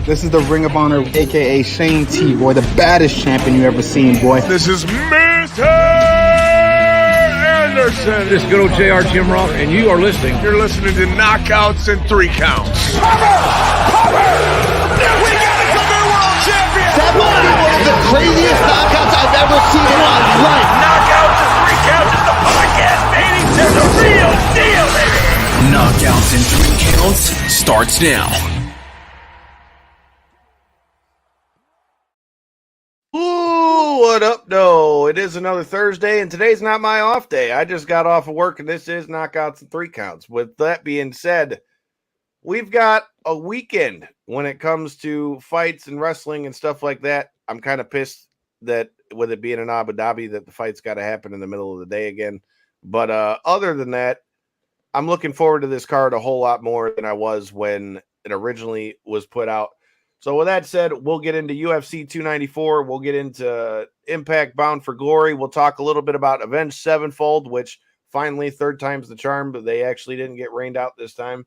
This is the Ring of Honor, a.k.a. Shane T, boy, the baddest champion you ever seen, boy. This is Mr. Anderson. This is good old JR Jim Ross, and you are listening. You're listening to Knockouts and Three Counts. Cover! We got it, the new world champion! That might be one of the craziest knockouts I've ever seen in my life. Knockouts and Three Counts is the podcast, baby! They're the real deal, baby! Knockouts and Three Counts starts now. Ooh, what up, no? It is another Thursday, and today's not my off day. I just got off of work, and this is Knockouts and Three Counts. With that being said, we've got a weekend when it comes to fights and wrestling and stuff like that. I'm kind of pissed that with it being in Abu Dhabi that the fight's got to happen in the middle of the day again. But other than that, I'm looking forward to this card a whole lot more than I was when it originally was put out. So with that said, we'll get into UFC 294. We'll get into Impact Bound for Glory. We'll talk a little bit about Avenged Sevenfold, which finally, third time's the charm, but they actually didn't get rained out this time.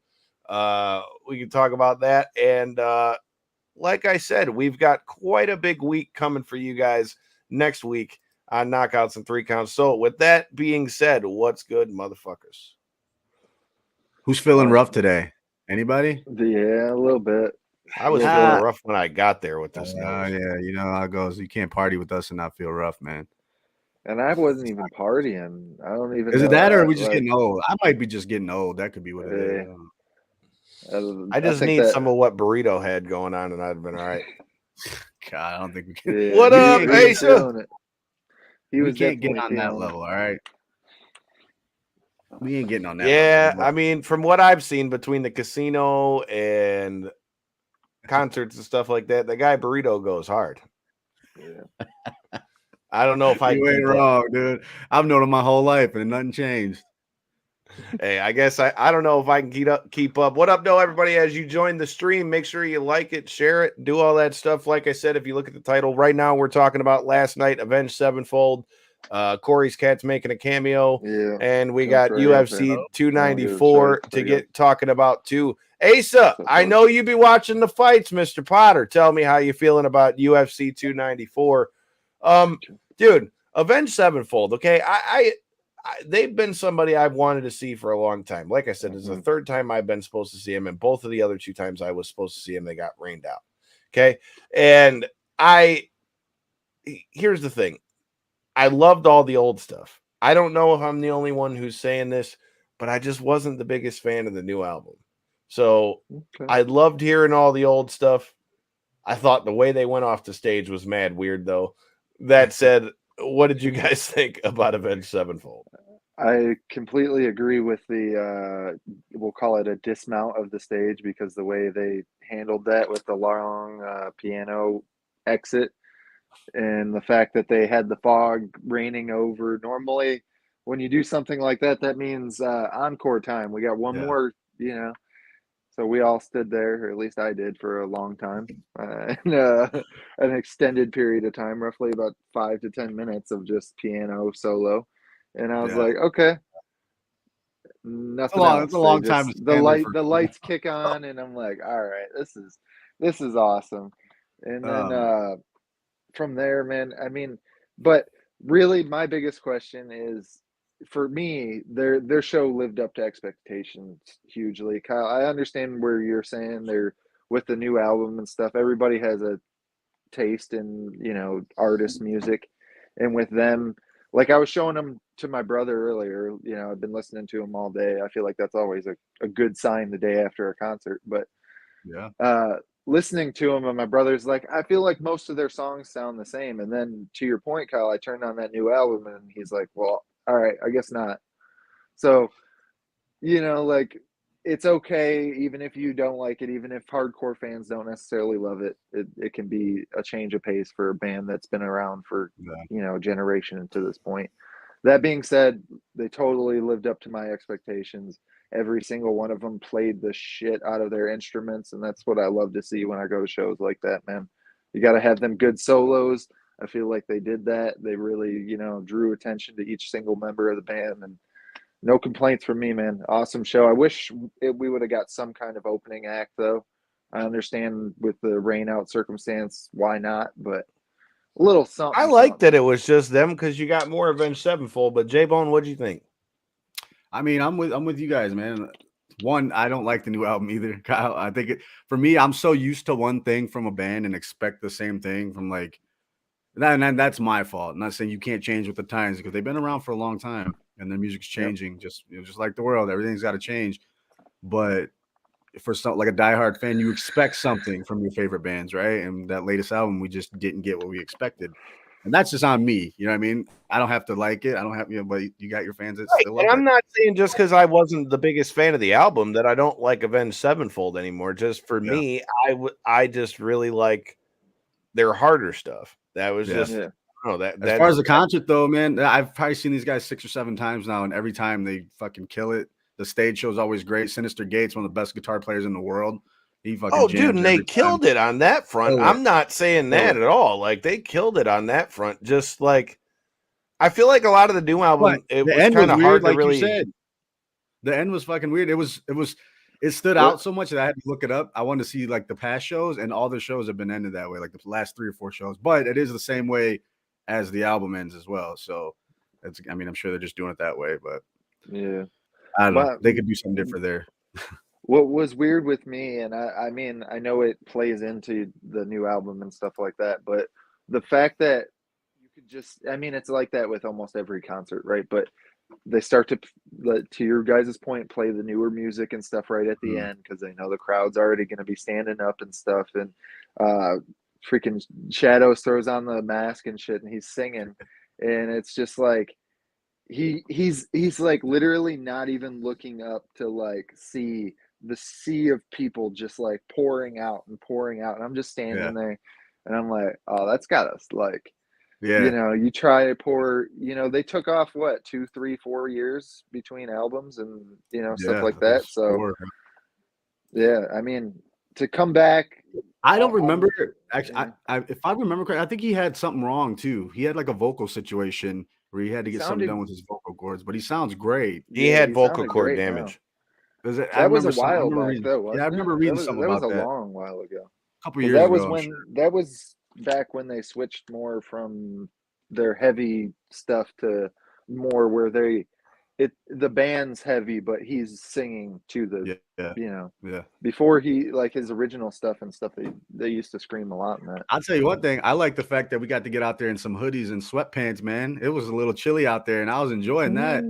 We can talk about that. And like I said, we've got quite a big week coming for you guys next week on Knockouts and Three Counts. So with that being said, what's good, motherfuckers? Who's feeling rough today? Anybody? Yeah, a little bit. I was feeling rough when I got there with this. Yeah, you know how it goes. You can't party with us and not feel rough, man. And I wasn't even partying. I don't even. Is know it that, or are we like, just getting old? I might be just getting old. That could be what it is. I just need some of what Burrito had going on, and I'd have been all right. God, I don't think we can. Yeah, What up, Asa? We can't get on that level, all right? We ain't getting on that Yeah, level. I mean, from what I've seen between the casino and concerts and stuff like that, the guy Burrito goes hard. Yeah. I don't know if I You ain't wrong, dude. I've known him my whole life, and nothing changed. Hey, I guess I don't know if I can keep up. What up, no, everybody? As you join the stream, make sure you like it, share it, do all that stuff. Like I said, if you look at the title right now, we're talking about last night, Avenged Sevenfold. Corey's Cat's making a cameo, and we got UFC 294 to get talking about too. Asa, I know you be watching the fights, Mr. Potter. Tell me how you feeling about UFC 294. Dude, Avenged Sevenfold. Okay, I they've been somebody I've wanted to see for a long time. Like I said, it's the third time I've been supposed to see him, and both of the other two times I was supposed to see him, they got rained out. Okay, and here's the thing. I loved all the old stuff. I don't know if I'm the only one who's saying this, but I just wasn't the biggest fan of the new album. So I loved hearing all the old stuff. I thought the way they went off the stage was mad weird, though. That said, what did you guys think about Avenged Sevenfold? I completely agree with the, we'll call it a dismount of the stage, because the way they handled that with the long piano exit and the fact that they had the fog raining over. Normally, when you do something like that, that means encore time. We got one more, you know. So we all stood there, or at least I did, for a long time, an extended period of time, roughly about 5 to 10 minutes of just piano solo, and I was like, okay, nothing else. It's a long time. The lights kick on, and I'm like, all right, this is awesome. And then from there, man, I mean, but really, my biggest question is, for me, their show lived up to expectations hugely. Kyle, I understand where you're saying they're with the new album and stuff. Everybody has a taste in, you know, artist music, and with them, like I was showing them to my brother earlier. You know, I've been listening to him all day. I feel like that's always a good sign the day after a concert. But listening to him, and my brother's like, I feel like most of their songs sound the same. And then to your point, Kyle, I turned on that new album, and he's like, well, all right, I guess not. So, you know, like, it's okay, even if you don't like it, even if hardcore fans don't necessarily love it, it can be a change of pace for a band that's been around for, you know, a generation to this point. That being said, they totally lived up to my expectations. Every single one of them played the shit out of their instruments, and that's what I love to see when I go to shows like that, man. You got to have them good solos. I feel like they did that. They really, you know, drew attention to each single member of the band, and no complaints from me, man. Awesome show. I wish we would have got some kind of opening act, though. I understand with the rain out circumstance, why not? But a little something. I like that it was just them because you got more Avenged Sevenfold. But J-Bone, what'd you think? I mean, I'm with you guys, man. One, I don't like the new album either, Kyle. I think for me, I'm so used to one thing from a band and expect the same thing from like that, and that's my fault. I'm not saying you can't change with the times because they've been around for a long time and their music's changing. Just just like the world, everything's got to change. But for some like a diehard fan, you expect something from your favorite bands, right? And that latest album, we just didn't get what we expected. And that's just on me. You know what I mean? I don't have to like it. I don't have, but you got your fans that still love and I'm it. not saying just because I wasn't the biggest fan of the album that I don't like Avenged Sevenfold anymore. Just for me, I just really like their harder stuff. That was just As far as the concert though, man, I've probably seen these guys 6 or 7 times now, and every time they fucking kill it. The stage show is always great. Sinister Gates, one of the best guitar players in the world. He fucking dude, and they killed it on that front. I'm not saying that at all. Like they killed it on that front. Just like I feel like a lot of the new album, it was kind of hard to really. You said. The end was fucking weird. It stood out so much that I had to look it up. I wanted to see like the past shows, and all the shows have been ended that way, like the last 3 or 4 shows. But it is the same way as the album ends as well. So it's, I mean, I'm sure they're just doing it that way, but yeah, I don't know. They could do something different there. What was weird with me, and I mean, I know it plays into the new album and stuff like that, but the fact that you could just, I mean, it's like that with almost every concert, right? But they start to your guys' point, play the newer music and stuff right at the end because they know the crowd's already going to be standing up and stuff. And freaking Shadows throws on the mask and shit, and he's singing, and it's just like he's like literally not even looking up to like see the sea of people just like pouring out, and I'm just standing there, and I'm like, oh, that's got us like. Yeah, you know, you try to pour, you know, they took off what 2, 3, 4 years between albums and stuff like that. So yeah, I mean, to come back, I don't remember actually. If I remember correctly, I think he had something wrong too. He had like a vocal situation where he had to get something done with his vocal cords, but he sounds great. He had vocal cord damage. That was a while back though. Yeah, I remember reading something about that. That was a long while ago. A couple years ago. That was back when they switched more from their heavy stuff to more where the band's heavy, but he's singing to the before he like his original stuff and stuff they used to scream a lot in that. I'll tell you one thing, I like the fact that we got to get out there in some hoodies and sweatpants, man. It was a little chilly out there and I was enjoying that.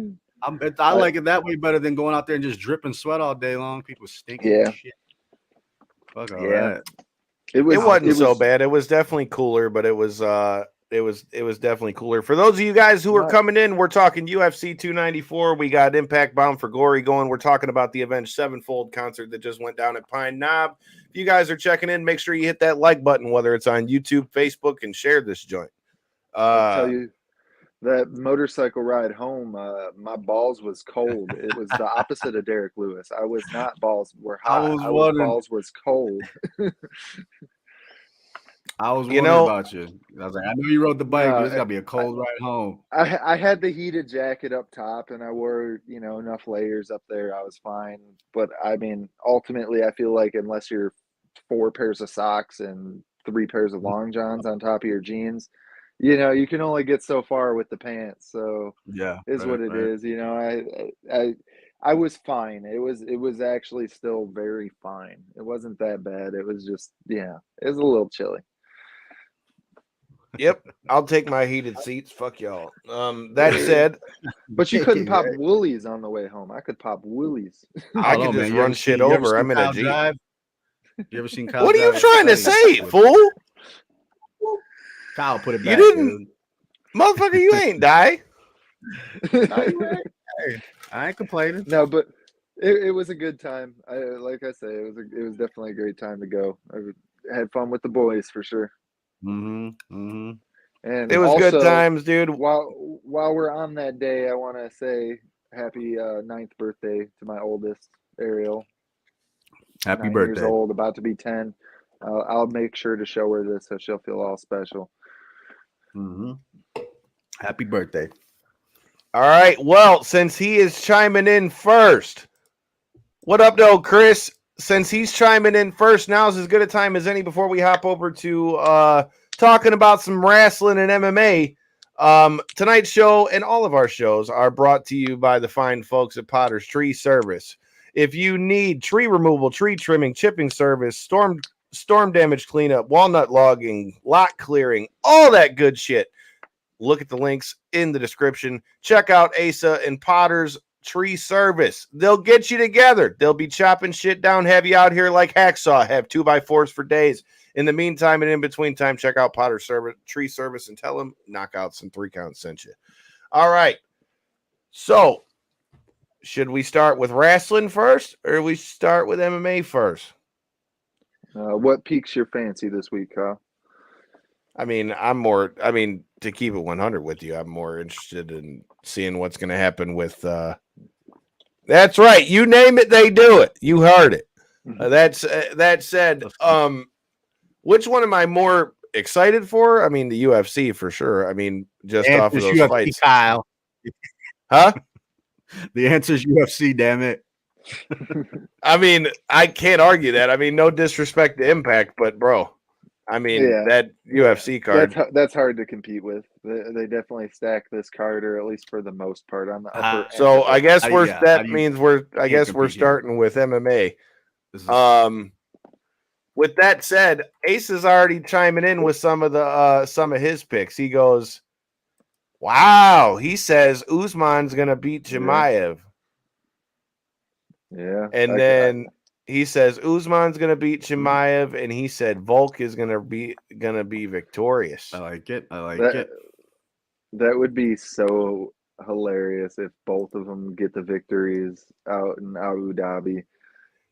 I like it that way better than going out there and just dripping sweat all day long. People stinking and shit. Fuck all that. It wasn't so bad. It was definitely cooler, but it was definitely cooler. For those of you guys who are coming in, we're talking UFC 294. We got Impact Bound for Glory going. We're talking about the Avenged Sevenfold concert that just went down at Pine Knob. If you guys are checking in, make sure you hit that like button, whether it's on YouTube, Facebook, and share this joint. I'll tell you, that motorcycle ride home, my balls was cold. It was the opposite of Derek Lewis. I was not balls were hot. Balls was cold. I was wondering about you. I was like, I know you rode the bike, but it's gotta be a cold ride home. I had the heated jacket up top, and I wore enough layers up there. I was fine, but I mean, ultimately, I feel like unless you're 4 pairs of socks and 3 pairs of long johns on top of your jeans. You can only get so far with the pants. So what it is. I was fine. It was actually still very fine. It wasn't that bad. It was just, it was a little chilly. Yep. I'll take my heated seats. Fuck y'all. That said, but you couldn't pop woolies on the way home. I could pop woolies. I could just run shit over. I'm in a Jeep. You ever seen Kyle? What are you trying to say, fool? Kyle put it back. You didn't, motherfucker. You ain't die. I ain't complaining. No, but it was a good time. Like I say, it was definitely a great time to go. I had fun with the boys for sure. And it was also, good times, dude. While we're on that day, I want to say happy 9th birthday to my oldest, Ariel. Happy 9 birthday! Years old, about to be 10. I'll make sure to show her this so she'll feel all special. Happy birthday. All right. Well, since he is chiming in first, what up, though, Chris? since he's chiming in first, now's as good a time as any before we hop over to talking about some wrestling and MMA. Tonight's show and all of our shows are brought to you by the fine folks at Potter's Tree Service. If you need tree removal, tree trimming, chipping service, storm damage cleanup, walnut logging, lot clearing, all that good shit, look at the links in the description. Check out Asa and Potter's Tree Service. They'll get you together. They'll be chopping shit down heavy out here like Hacksaw, have 2x4s for days. In the meantime and in between time, check out Potter's Tree Service and tell them Knockouts and 3 Counts sent you. All right. So, should we start with wrestling first or we start with MMA first? What piques your fancy this week, Kyle? I mean, to keep it 100 with you, I'm more interested in seeing what's going to happen with that's right. You name it, they do it. You heard it. That said, which one am I more excited for? I mean, the UFC for sure. I mean, just off of those UFC, fights. Kyle. Huh? The answer is UFC, damn it. I mean, I can't argue that. I mean, no disrespect to Impact, but bro, I mean, that UFC card. That's hard to compete with. They definitely stack this card, or at least for the most part, on the upper. So I guess means we're starting with MMA. With that said, Ace is already chiming in with some of his picks. He goes, "Wow!" He says Usman's gonna beat Chimaev. Yeah, and then he says Usman's gonna beat Chimaev, and he said Volk is gonna be victorious. I like it. That would be so hilarious if both of them get the victories out in Abu Dhabi.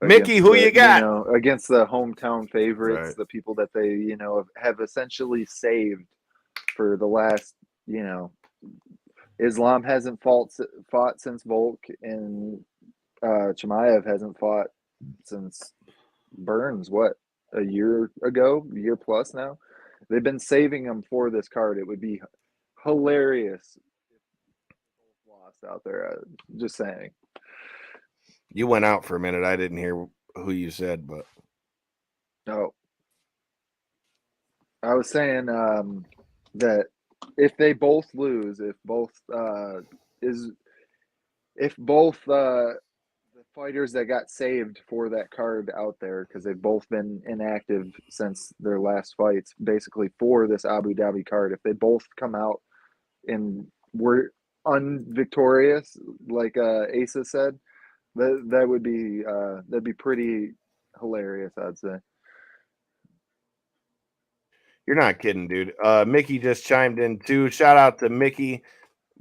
Mickey, who you got? Against the hometown favorites, right. The people that they, have essentially saved for the last, Islam hasn't fought since Volk, and Chimaev hasn't fought since Burns, a year plus now. They've been saving him for this card. It would be hilarious if both lost out there. Just saying. You went out for a minute. I didn't hear who you said, but no. I was saying that if they both lose, if both the fighters that got saved for that card out there, because they've both been inactive since their last fights, basically for this Abu Dhabi card, if they both come out and were unvictorious, like Asa said, that would be that'd be pretty hilarious, I'd say. You're not kidding, dude. Mickey just chimed in too. Shout out to Mickey.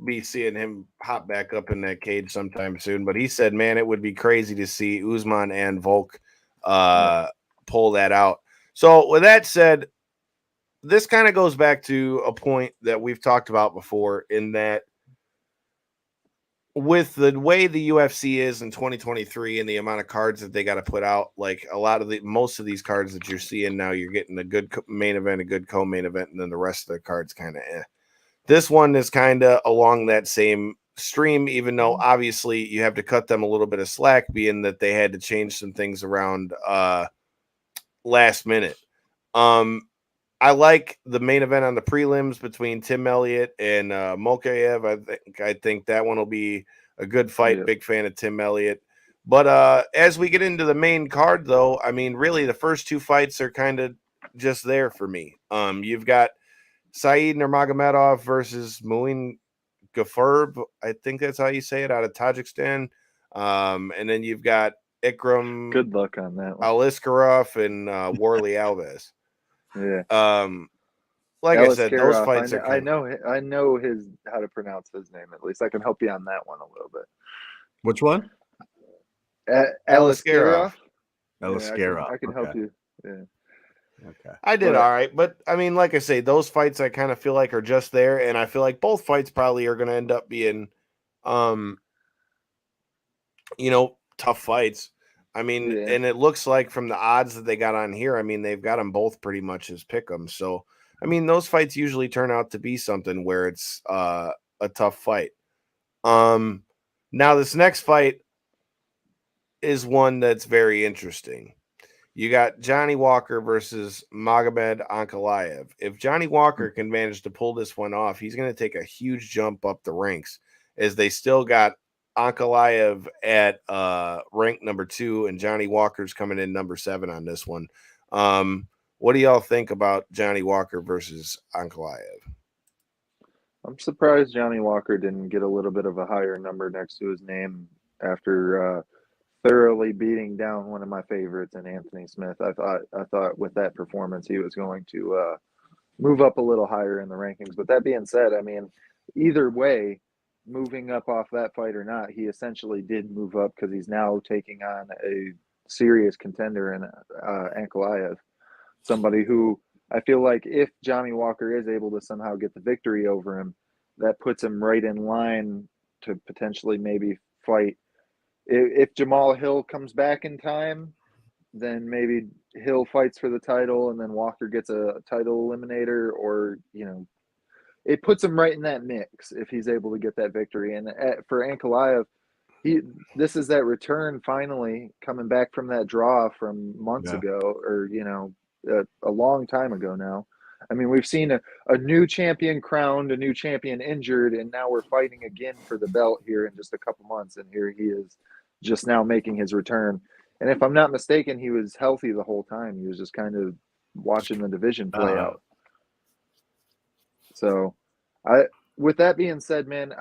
Be seeing him hop back up in that cage sometime soon. But he said, man, it would be crazy to see Usman and Volk pull that out. So with that said, this kind of goes back to a point that we've talked about before, in that with the way the UFC is in 2023 and the amount of cards that they got to put out, like most of these cards that you're seeing now, you're getting a good main event, a good co-main event, and then the rest of the cards kind of This one is kind of along that same stream, even though obviously you have to cut them a little bit of slack, being that they had to change some things around last minute. I like the main event on the prelims between Tim Elliott and Mokaev. I think that one will be a good fight. Yeah. Big fan of Tim Elliott. But as we get into the main card, though, I mean, really the first two fights are kind of just there for me. You've got Saeed Nurmagomedov versus Muin Gafurb. I think that's how you say it, out of Tajikistan. And then you've got Ikram. Good luck on that one. Aliskerov and Warley Alves. Yeah. Like I said, those fights I know his how to pronounce his name. At least I can help you on that one a little bit. Which one? Aliskerov. Aliskerov. I can help you. Yeah. Okay. I did all right, but I mean, like I say, those fights I kind of feel like are just there, and I feel like both fights probably are going to end up being, tough fights. I mean, and it looks like from the odds that they got on here, I mean, they've got them both pretty much as pick 'em. So, I mean, those fights usually turn out to be something where it's a tough fight. Now this next fight is one that's very interesting. You got Johnny Walker versus Magomed Ankalaev. If Johnny Walker can manage to pull this one off, he's going to take a huge jump up the ranks, as they still got Ankalaev at rank number 2, and Johnny Walker's coming in number 7 on this one. What do y'all think about Johnny Walker versus Ankalaev? I'm surprised Johnny Walker didn't get a little bit of a higher number next to his name after thoroughly beating down one of my favorites in Anthony Smith. I thought with that performance he was going to move up a little higher in the rankings. But that being said, I mean, either way, moving up off that fight or not, he essentially did move up because he's now taking on a serious contender in Ankalaev, somebody who I feel like if Johnny Walker is able to somehow get the victory over him, that puts him right in line to potentially maybe fight. If Jamal Hill comes back in time, then maybe Hill fights for the title and then Walker gets a title eliminator, or, you know, it puts him right in that mix if he's able to get that victory. And for Ankalaev, this is that return finally coming back from that draw from months ago, or, you know, a long time ago now. I mean, we've seen a new champion crowned, a new champion injured, and now we're fighting again for the belt here in just a couple months. And here he is just now making his return. And if I'm not mistaken, he was healthy the whole time. He was just kind of watching the division play out. So with that being said, man,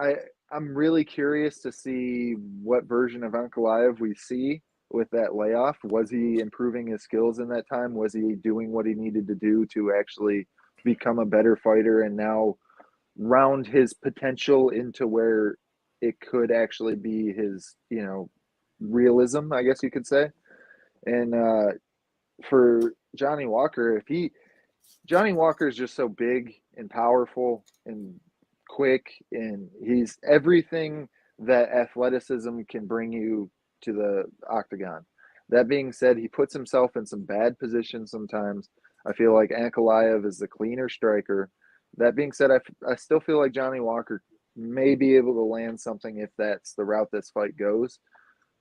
I'm really curious to see what version of Ankalaev we see with that layoff. Was he improving his skills in that time? Was he doing what he needed to do to actually become a better fighter and now round his potential into where it could actually be his, you know, realism, I guess you could say. And for Johnny Walker, Johnny Walker is just so big and powerful and quick, and he's everything that athleticism can bring you to the octagon. That being said, he puts himself in some bad positions sometimes. I feel like Ankalaev is the cleaner striker. That being said, I still feel like Johnny Walker may be able to land something if that's the route this fight goes.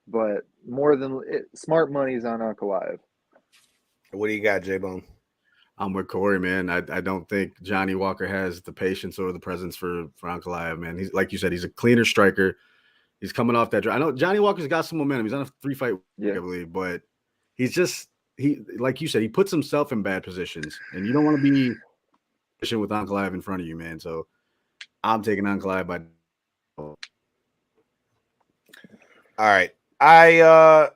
But more than smart money's on Ankalaev. What do you got, J-Bone? I'm with Corey, man. I don't think Johnny Walker has the patience or the presence for Ankalaev, man. He's, like you said, he's a cleaner striker. He's coming off that. I know Johnny Walker's got some momentum. He's on a 3-fight week, I believe, but he's just like you said, he puts himself in bad positions, and you don't want to be with Ankalaev in front of you, man. So I'm taking Ankalaev by. All right. I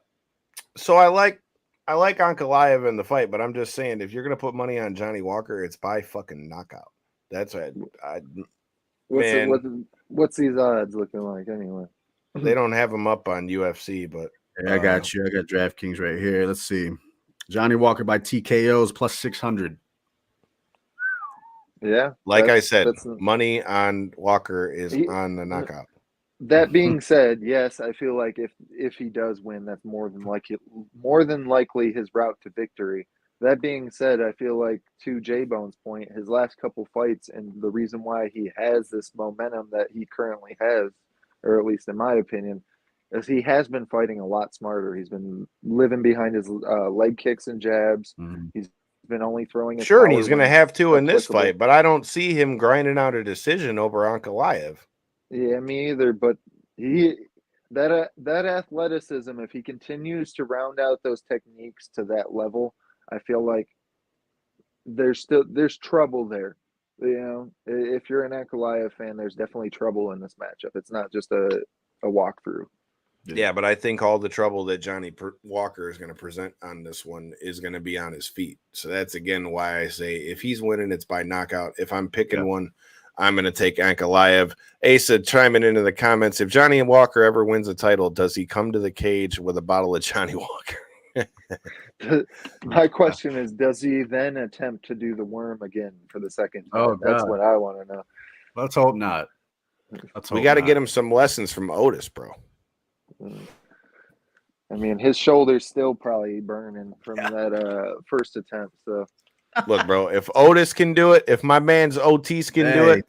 like Ankalaev in the fight, but I'm just saying, if you're gonna put money on Johnny Walker, it's by fucking knockout. That's what's these odds looking like anyway? They don't have them up on UFC, but I got you. I got DraftKings right here. Let's see. Johnny Walker by TKOs plus 600. Yeah, like I said, money on Walker is on the knockout. That being said, yes, I feel like if he does win, that's more than likely his route to victory. That being said, I feel like, to J-Bone's point, his last couple fights and the reason why he has this momentum that he currently has, or at least in my opinion, is he has been fighting a lot smarter. He's been living behind his leg kicks and jabs. He's been only throwing. Sure, and he's going to have to in this fight, but I don't see him grinding out a decision over Ankalaev. Yeah, me either. But that athleticism, if he continues to round out those techniques to that level, I feel like there's trouble there. You know, if you're an Ankalaev fan, there's definitely trouble in this matchup. It's not just a walkthrough. Yeah, but I think all the trouble that Johnny Walker is going to present on this one is going to be on his feet. So that's, again, why I say if he's winning, it's by knockout. If I'm picking one, I'm going to take Ankalaev. Asa chiming into the comments, if Johnny Walker ever wins a title, does he come to the cage with a bottle of Johnny Walker? My question is, does he then attempt to do the worm again for the second time? Oh, that's what I want to know. Let's hope not. We got to get him some lessons from Otis, bro. I mean, his shoulder's still probably burning from that first attempt. So, look, bro, if Otis can do it, if my man's Otis can do it,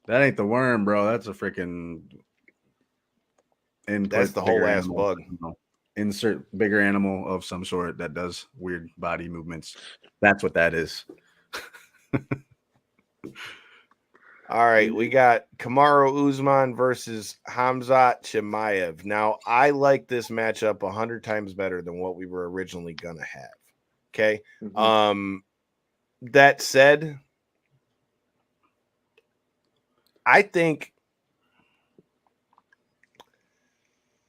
that ain't the worm, bro. That's a freaking. and That's put the whole bigger ass animal, bug. insert bigger animal of some sort that does weird body movements. That's what that is. All right, we got Kamaru Usman versus Hamzat Chimaev. Now, I like this matchup 100 times better than what we were originally gonna have. Okay. That said, I think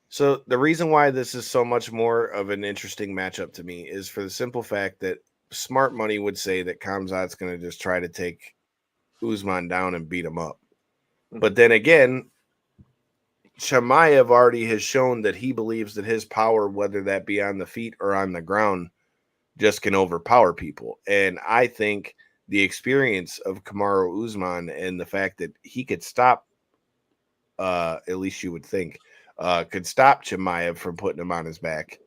so. The reason why this is so much more of an interesting matchup to me is for the simple fact that smart money would say that Khamzat's going to just try to take Usman down and beat him up. But then again, Chimaev already has shown that he believes that his power, whether that be on the feet or on the ground, just can overpower people. And I think the experience of Kamaru Usman and the fact that he could stop, at least you would think, could stop Chimaev from putting him on his back.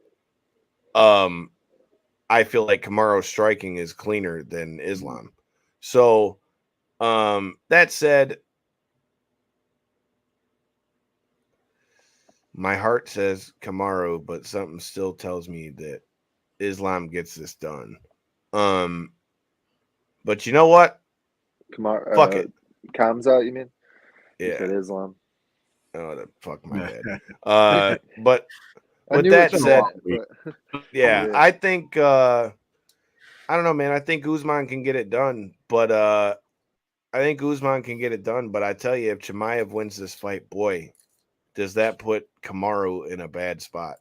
I feel like Kamaru's striking is cleaner than Islam. So, that said, my heart says Kamaru, but something still tells me that Islam gets this done. But you know what? Fuck it. Khamzat, you mean? You Yeah. said Islam. Oh, the fuck my bad. But I with knew that what you said, meant, but yeah, I think I don't know, man. I think Usman can get it done, but I tell you, if Chimaev wins this fight, boy, does that put Kamaru in a bad spot.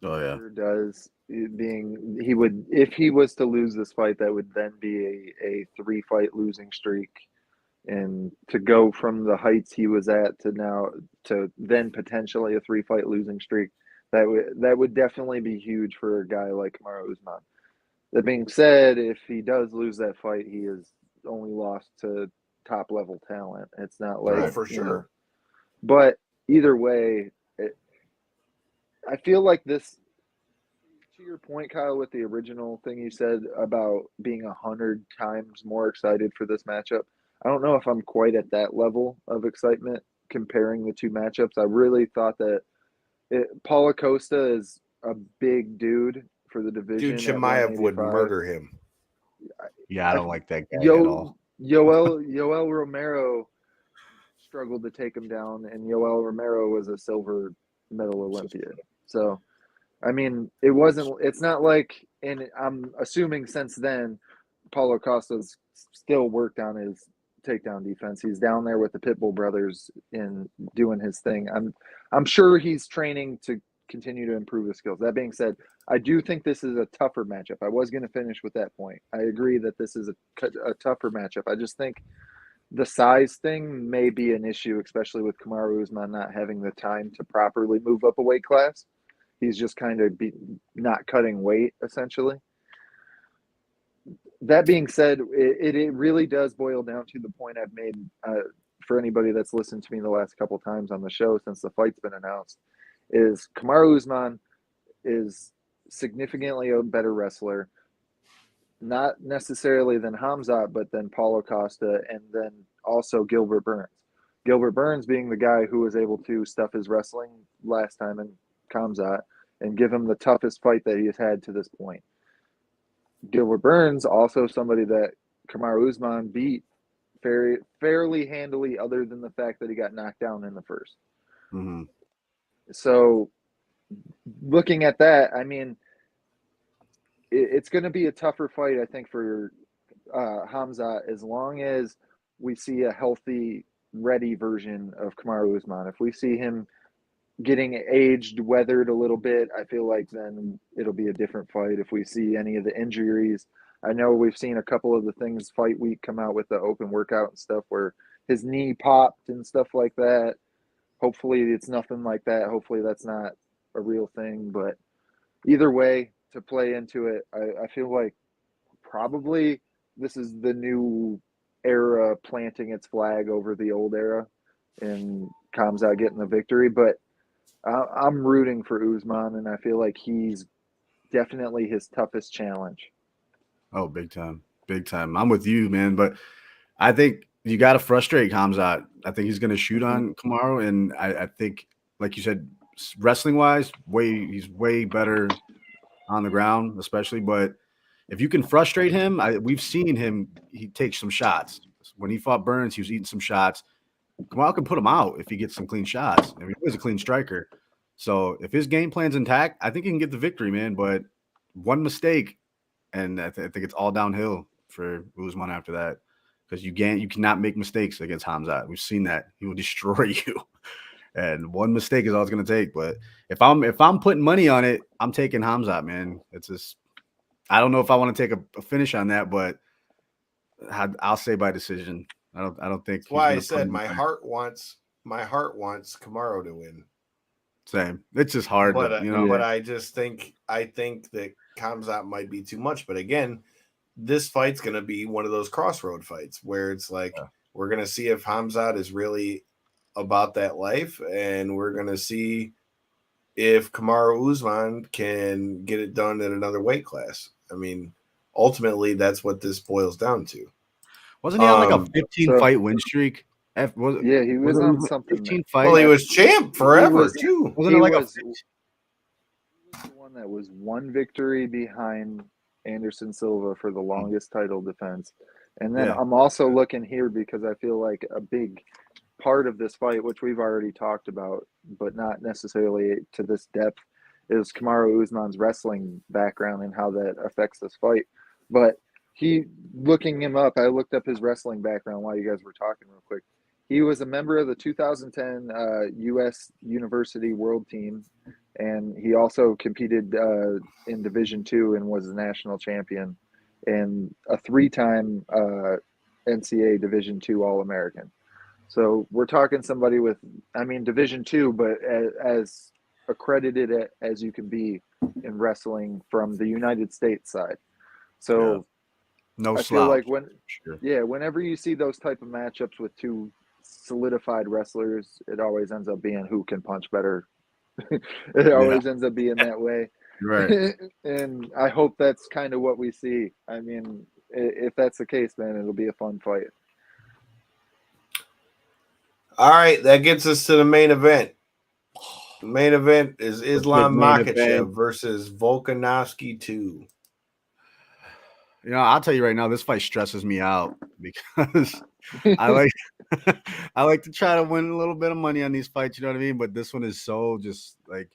Oh yeah. Sure does. He would, if he was to lose this fight, that would then be a 3-fight losing streak, and to go from the heights he was at to now to then potentially a 3-fight losing streak, that would definitely be huge for a guy like Kamaru Usman. That being said, if he does lose that fight, he is only lost to top level talent. It's not like for sure. But either way, I feel like this. To your point, Kyle, with the original thing you said about being 100 times more excited for this matchup, I don't know if I'm quite at that level of excitement comparing the two matchups. I really thought that Paulo Costa is a big dude for the division. Dude, Chimaev would murder him. Yeah, I don't like that guy at all. Yoel Romero struggled to take him down, and Yoel Romero was a silver medal Olympian. So, I mean, it's not like, and I'm assuming since then, Paulo Costa's still worked on his takedown defense. He's down there with the Pitbull brothers in doing his thing. I'm sure he's training to continue to improve his skills. That being said, I do think this is a tougher matchup. I was going to finish with that point. I agree that this is a tougher matchup. I just think the size thing may be an issue, especially with Kamaru Usman not having the time to properly move up a weight class. He's just kind of not cutting weight, essentially. That being said, it really does boil down to the point I've made for anybody that's listened to me the last couple times on the show since the fight's been announced, is Kamaru Usman is significantly a better wrestler, not necessarily than Hamzat, but then Paulo Costa, and then also Gilbert Burns. Gilbert Burns being the guy who was able to stuff his wrestling last time in Hamzat and give him the toughest fight that he's had to this point. Gilbert Burns, also somebody that Kamaru Usman beat fairly handily, other than the fact that he got knocked down in the first. Mm-hmm. So, looking at that, I mean, it's going to be a tougher fight, I think, for Hamzat, as long as we see a healthy, ready version of Kamaru Usman. If we see him getting aged, weathered a little bit, I feel like then it'll be a different fight. If we see any of the injuries, I know we've seen a couple of the things fight week come out with the open workout and stuff where his knee popped and stuff like that. Hopefully it's nothing like that. Hopefully that's not a real thing. But either way, to play into it, I feel like probably this is the new era planting its flag over the old era and Khamzat getting the victory. But I'm rooting for Usman, and I feel like he's definitely his toughest challenge. Oh, big time. Big time. I'm with you, man. But I think you got to frustrate Khamzat. I think he's going to shoot on Kamaru, and I think like you said, wrestling wise, he's way better on the ground, especially. But if you can frustrate him, we've seen him. He takes some shots. When he fought Burns, he was eating some shots. Kamal can put him out if he gets some clean shots. I mean, he's a clean striker. So if his game plan's intact, I think he can get the victory, man. But one mistake, and I think it's all downhill for Usman after that, because you cannot make mistakes against Hamzat. We've seen that. He will destroy you. And one mistake is all it's going to take. But if I'm putting money on it, I'm taking Hamzat, man. It's just, I don't know if I want to take a finish on that, but I'll say by decision. I don't think. That's why I said my heart wants Kamaru to win. Same. It's just hard, but but I think that Khamzat might be too much. But again, this fight's going to be one of those crossroad fights where it's like we're going to see if Khamzat is really about that life, and we're going to see if Kamaru Usman can get it done in another weight class. I mean, ultimately, that's what this boils down to. Wasn't he on like a 15-fight win streak? He was on something. 15 fights. Well, he was champ forever too. Wasn't it like he was the one that was one victory behind Anderson Silva for the longest title defense. And then I'm also looking here because I feel like a big part of this fight, which we've already talked about, but not necessarily to this depth, is Kamaru Usman's wrestling background and how that affects this fight. But looking him up, I looked up his wrestling background while you guys were talking real quick. He was a member of the 2010 U.S. University World Team, and he also competed in Division II and was a national champion, and a 3-time NCAA Division II All-American. So we're talking somebody with, Division II, but as accredited as you can be in wrestling from the United States side. So no I feel like whenever you see those type of matchups with two solidified wrestlers, it always ends up being who can punch better. It always ends up being that way. Right. And I hope that's kind of what we see. I mean, if that's the case, man, it'll be a fun fight. All right, that gets us to the main event. The main event is Islam Makhachev versus Volkanovski 2. I'll tell you right now, this fight stresses me out because I like to try to win a little bit of money on these fights, you know what I mean? But this one is so just like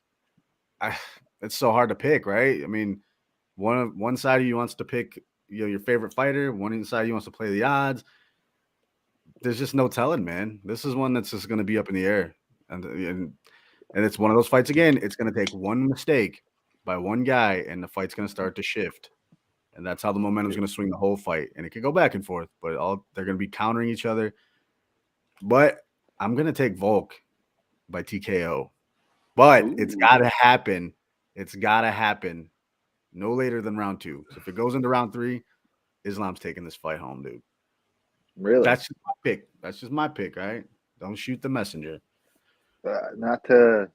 it's so hard to pick, right? I mean, one side of you wants to pick your favorite fighter, one side of you wants to play the odds. There's just no telling, man. This is one that's just going to be up in the air, and it's one of those fights again. It's going to take one mistake by one guy, and the fight's going to start to shift, and that's how the momentum's going to swing the whole fight. And it can go back and forth, but they're going to be countering each other. But I'm going to take Volk by TKO, but it's got to happen. It's got to happen no later than round 2. So if it goes into round 3, Islam's taking this fight home, dude. Really? That's just my pick. That's just my pick, right? Don't shoot the messenger. Not to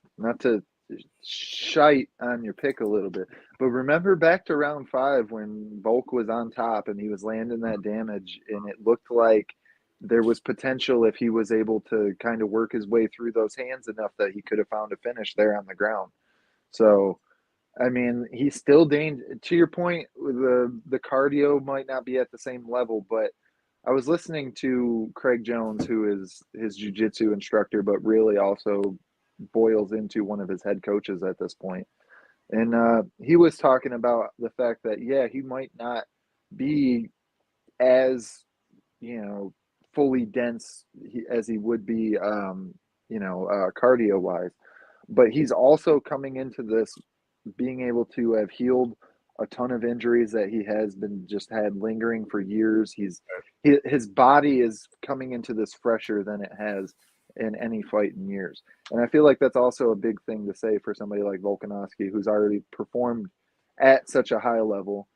shite on your pick a little bit, but remember back to round 5 when Volk was on top and he was landing that damage, and it looked like there was potential if he was able to kind of work his way through those hands enough that he could have found a finish there on the ground. So, I mean, he's still dangerous. To your point, the cardio might not be at the same level, but I was listening to Craig Jones, who is his jiu-jitsu instructor, but really also boils into one of his head coaches at this point. And he was talking about the fact that, he might not be as, fully dense as he would be, cardio-wise. But he's also coming into this being able to have healed a ton of injuries that he has been just had lingering for years. His body is coming into this fresher than it has in any fight in years. And I feel like that's also a big thing to say for somebody like Volkanovski, who's already performed at such a high level.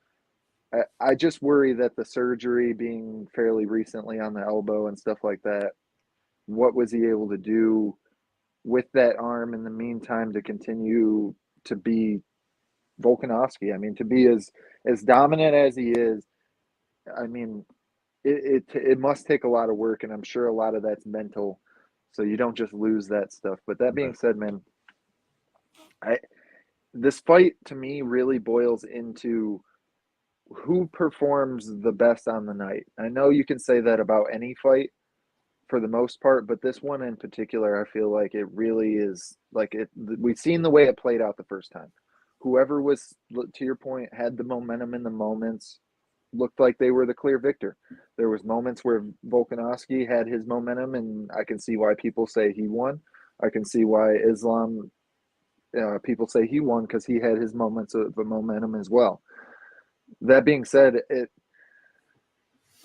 I just worry that the surgery being fairly recently on the elbow and stuff like that, what was he able to do with that arm in the meantime to continue to be Volkanovski? I mean, to be as dominant as he is, I mean, it must take a lot of work, and I'm sure a lot of that's mental. So you don't just lose that stuff. But that being said, man, this fight to me really boils into who performs the best on the night. I know you can say that about any fight for the most part, but this one in particular, I feel like it really is like it. We've seen the way it played out the first time. Whoever was, to your point, had the momentum in the moments, looked like they were the clear victor. There was moments where Volkanovski had his momentum, and I can see why people say he won. I can see why Islam, people say he won because he had his moments of momentum as well. That being said,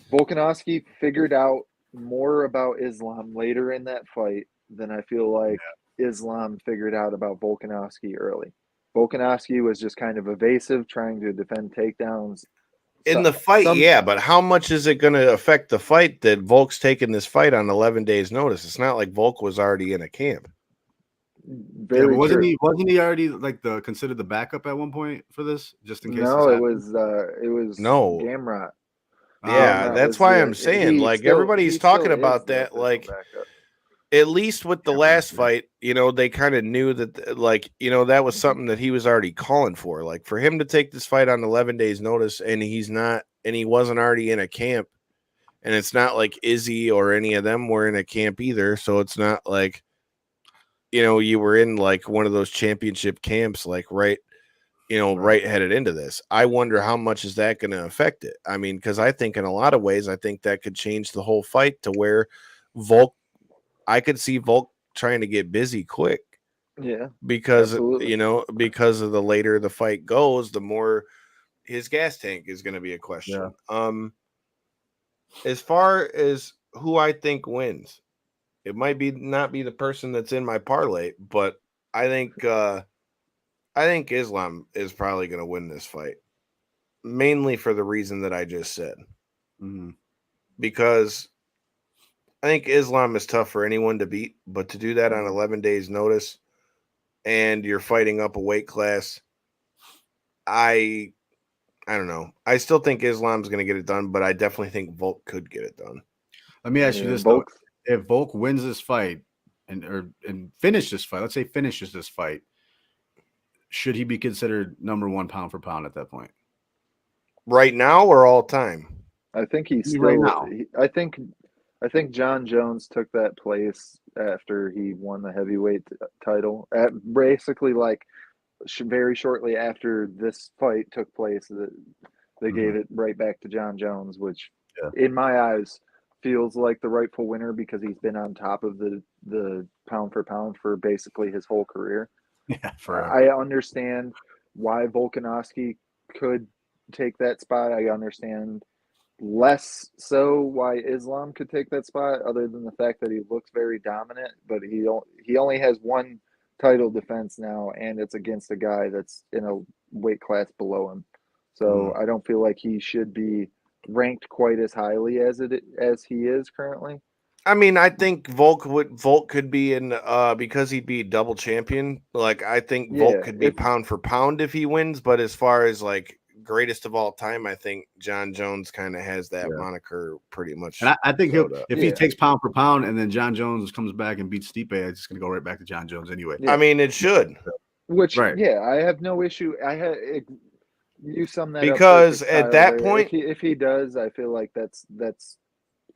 Volkanovski figured out more about Islam later in that fight than I feel like Islam figured out about Volkanovski early. Volkanovski was just kind of evasive, trying to defend takedowns. In the fight, but how much is it going to affect the fight that Volk's taking this fight on 11 days notice? It's not like Volk was already in a camp. Very wasn't true. he already like considered the backup at one point for this, just in case? No, it was no Gamrot. Yeah, that's why I'm saying, like, everybody's talking about that, like, at least with the last fight, you know, they kind of knew that, like, you know, that was something that he was already calling for. Like, for him to take this fight on 11 days notice, and he wasn't already in a camp, and it's not like Izzy or any of them were in a camp either, so it's not like, you know, you were in like one of those championship camps, like right headed into this. I wonder how much is that going to affect it? I mean, because I think in a lot of ways, I think that could change the whole fight to where I could see Volk trying to get busy quick. Yeah. Because, absolutely. you know, because of the later the fight goes, the more his gas tank is going to be a question. Yeah. As far as who I think wins, it might not be the person that's in my parlay, but I think Islam is probably going to win this fight, mainly for the reason that I just said. Mm-hmm. Because I think Islam is tough for anyone to beat, but to do that on 11 days notice and you're fighting up a weight class, I don't know. I still think Islam's going to get it done, but I definitely think Volk could get it done. Let me ask you this, though. If Volk wins this fight and finish this fight, let's say finishes this fight, should he be considered number one pound for pound at that point? Right now or all time? I think he's still right now. I think John Jones took that place after he won the heavyweight title. Basically, like very shortly after this fight took place, they gave it right back to John Jones, which in my eyes feels like the rightful winner because he's been on top of the pound for pound for basically his whole career. Yeah, forever. I understand why Volkanovski could take that spot. I understand less so why Islam could take that spot, other than the fact that he looks very dominant, but he only has one title defense now, and it's against a guy that's in a weight class below him. So I don't feel like he should be ranked quite as highly as he is currently. I mean, I think Volk could be in because he'd be double champion. Like, I think Volk could be pound for pound if he wins, but as far as like greatest of all time, I think John Jones kind of has that moniker pretty much. And I think if he takes pound for pound and then John Jones comes back and beats Stipe, it's just going to go right back to John Jones anyway. I mean, it should. Which, I have no issue. You sum that because up at that point, if he does, I feel like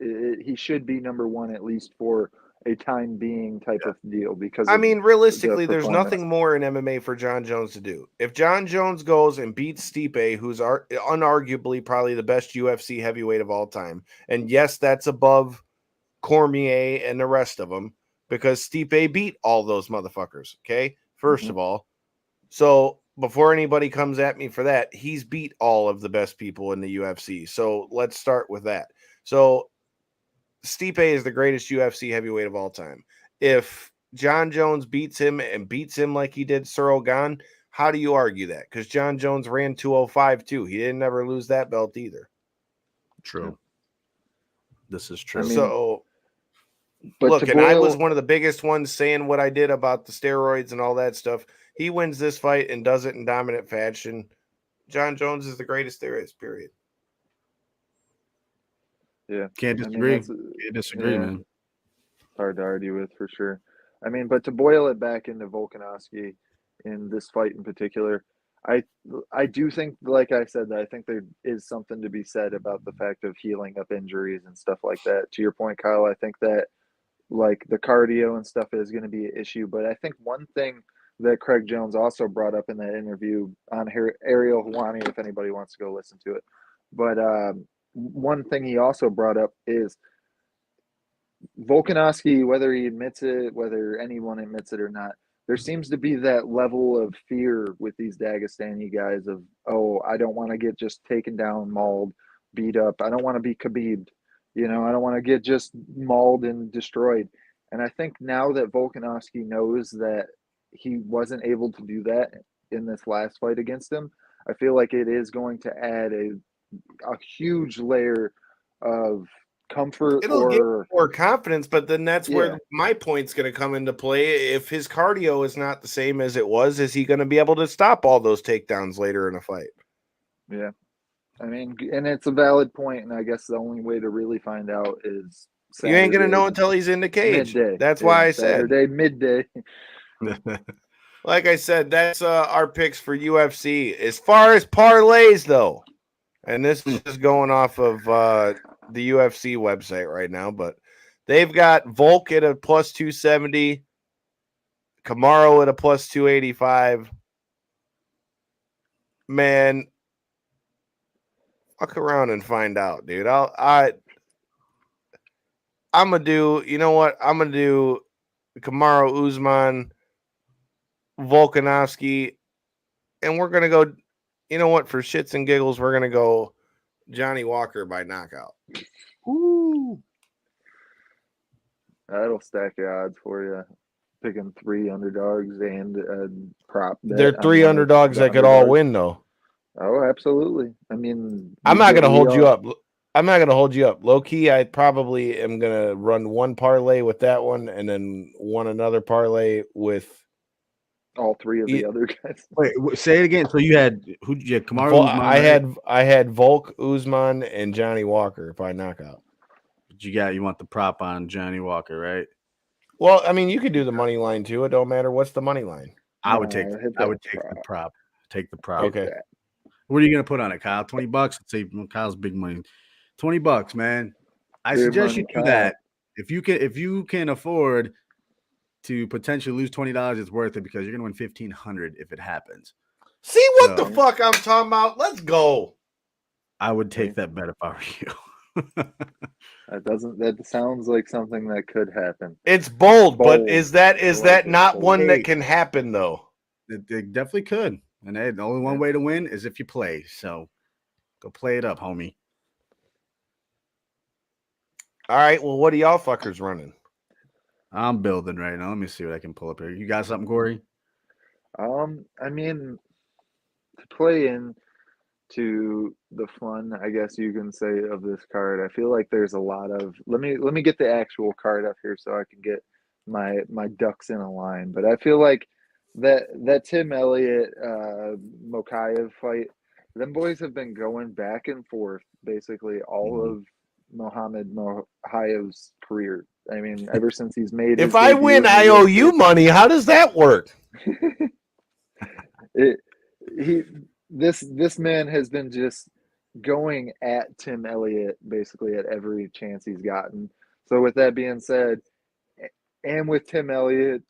he should be number one, at least for a time being type of deal. Because I mean, realistically, there's nothing more in MMA for John Jones to do. If John Jones goes and beats Stipe, who's unarguably probably the best UFC heavyweight of all time, and yes, that's above Cormier and the rest of them, because Stipe beat all those motherfuckers. Okay, first of all, so before anybody comes at me for that, he's beat all of the best people in the UFC. So let's start with that. So Stipe is the greatest UFC heavyweight of all time. If John Jones beats him like he did Cyril Gane, how do you argue that? Because John Jones ran 205 too. He didn't ever lose that belt either. True. This is true. I mean, look, I was one of the biggest ones saying what I did about the steroids and all that stuff. He wins this fight and does it in dominant fashion. John Jones is the greatest there is, period. Yeah. Can't disagree. Can't disagree, man. hard to argue with for sure. I mean, but to boil it back into Volkanovski in this fight in particular, I do think, like I said, that I think there is something to be said about the fact of healing up injuries and stuff like that. To your point, Kyle, I think that like the cardio and stuff is going to be an issue. But I think one thing that Craig Jones also brought up in that interview on Ariel Hawani, if anybody wants to go listen to it. But one thing he also brought up is Volkanovski, whether he admits it, whether anyone admits it or not, there seems to be that level of fear with these Dagestani guys of, oh, I don't want to get just taken down, mauled, beat up. I don't want to be Khabib. You know, I don't want to get just mauled and destroyed. And I think now that Volkanovski knows that he wasn't able to do that in this last fight against him, I feel like it is going to add a huge layer of comfort. It'll give more confidence, but then that's where my point's going to come into play. If his cardio is not the same as it was, is he going to be able to stop all those takedowns later in a fight? Yeah. I mean, and it's a valid point, and I guess the only way to really find out is Saturday, you ain't going to know until he's in the cage. Midday. That's why I said Saturday, midday. Like I said, that's our picks for UFC. As far as parlays, though, and this is going off of the UFC website right now, but they've got Volk at a plus 270, Kamaru at a plus 285. Man, fuck around and find out, dude. I'm gonna do, you know what? I'm gonna do Kamaru Usman, Volkanovski, and we're gonna go, you know what, for shits and giggles, we're gonna go Johnny Walker by knockout. Ooh. That'll stack your odds for you. Picking 3 underdogs and prop. They're 3 underdogs that could all win, though. Oh, absolutely. I mean, I'm not going to hold you up. I'm not going to hold you up. Low key, I probably am going to run one parlay with that one and then another parlay with all 3 of the other guys. Wait, say it again. So you had who? You had Kamaru. I had Volk, Usman, and Johnny Walker by knockout. You want the prop on Johnny Walker, right? Well, I mean, you could do the money line too. It don't matter what's the money line. I would take the prop. Take the prop. Okay. What are you gonna put on it, Kyle? $20? Let's say Kyle's big money. $20, man. I suggest you do that. If you can afford to potentially lose $20, it's worth it because you're gonna win $1,500 if it happens. See what the fuck I'm talking about? Let's go. I would take that bet if I were you. That sounds like something that could happen. It's bold. But is that not one that can happen though? It definitely could. And the only one way to win is if you play. So go play it up, homie. All right. Well, what are y'all fuckers running? I'm building right now. Let me see what I can pull up here. You got something, Corey? I mean, to play in to the fun, I guess you can say, of this card, I feel like there's a lot of let me get the actual card up here so I can get my ducks in a line. But I feel like that Tim Elliott Mokaev fight, them boys have been going back and forth basically all of Mohamed Mokaev's career. I mean, ever since he's made if I win, I owe you money. How does that work? This man has been just going at Tim Elliott basically at every chance he's gotten. So with that being said, and with Tim Elliott